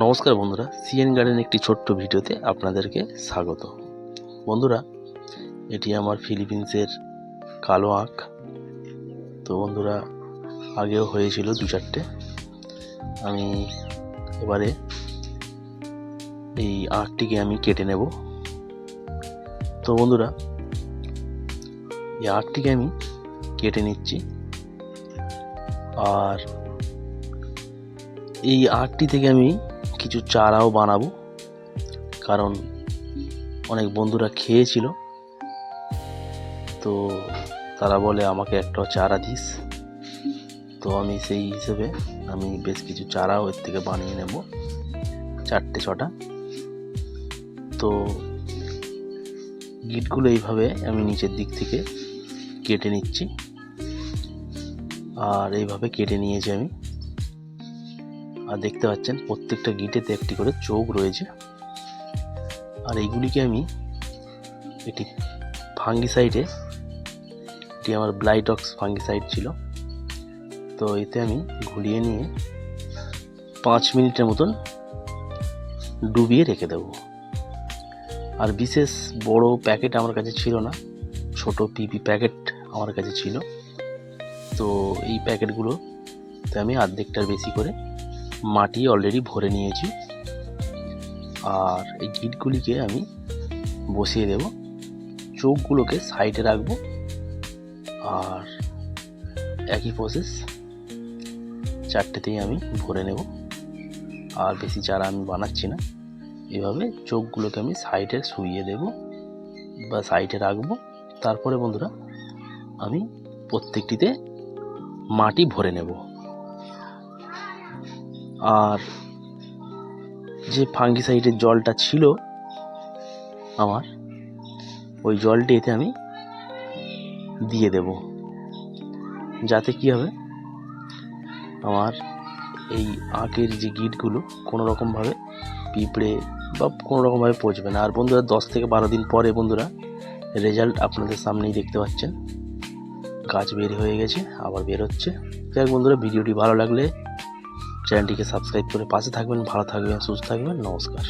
নমস্কার বন্ধুরা, CN garden একটি ছোট্ট ভিডিওতে আপনাদেরকে স্বাগত। বন্ধুরা, এটি আমার ফিলিপিন্সের কালো আখ। তো বন্ধুরা, আগেও হয়েছিল 2-4টে। আমি এবারে এই আখটিকে আমি কেটে নেব। তো বন্ধুরা, এই আখটিকে আমি কেটে নিচ্ছি। আর এই আখটি থেকে আমি কিছু চারাও বানাবো, কারণ অনেক বন্ধুরা খেয়েছিল, তো তারা বলে আমাকে একটা চারা দিস। তো আমি সেই হিসেবে আমি বেশ কিছু চারাও এর থেকে বানিয়ে নেব, 4-6টা। তো গিটগুলো এইভাবে আমি নিচের দিক থেকে কেটে নিচ্ছি। আর এইভাবে কেটে নিয়েছি আমি। আর দেখতে পাচ্ছেন প্রত্যেকটা গিটেতে একটি করে চোখ রয়েছে। আর এইগুলিকে আমি এটি ফাঙ্গিসাইডে, এটি আমার ব্লাইটক্স ফাঙ্গিসাইড ছিল, তো এতে আমি ঘুলিয়ে নিয়ে 5 মিনিটের মতন ডুবিয়ে রেখে দেব। আর বিশেষ বড় প্যাকেট আমার কাছে ছিল না, ছোট পিপি প্যাকেট আমার কাছে ছিল। তো এই প্যাকেটগুলোতে আমি অর্ধেকটার বেশি করে মাটি অলরেডি ভরে নিয়েছি। আর এই গিটগুলিকে আমি বসিয়ে দেব, চোখগুলোকে সাইডে রাখবো। আর একই প্রসেস 4টেতেই আমি ভরে নেব। আর বেশি চারা আমি বানাচ্ছি না, এভাবে চোখগুলোকে আমি সাইডে শুইয়ে দেব বা সাইডে রাখবো। তারপরে বন্ধুরা, আমি প্রত্যেকটিতে মাটি ভরে নেব। আর যে ফাঙ্গিসাইডের জলটা ছিল আমার, ওই জলটি এতে আমি দিয়ে দেব, যাতে কি হবে, আমার এই আখের যে গিটগুলো কোনো রকমভাবে পিঁপড়ে বা কোনো রকমভাবে পচবে না। আর বন্ধুরা, 10 থেকে 12 দিন পরে বন্ধুরা রেজাল্ট আপনাদের সামনেই দেখতে পাচ্ছেন। গাছ বের হয়ে গেছে, আবার বের হচ্ছে। যাই হোক বন্ধুরা, ভিডিওটি ভালো লাগলে চ্যানেলটিকে সাবস্ক্রাইব করে পাশে থাকবেন। ভালো থাকবেন, সুস্থ থাকবেন। নমস্কার।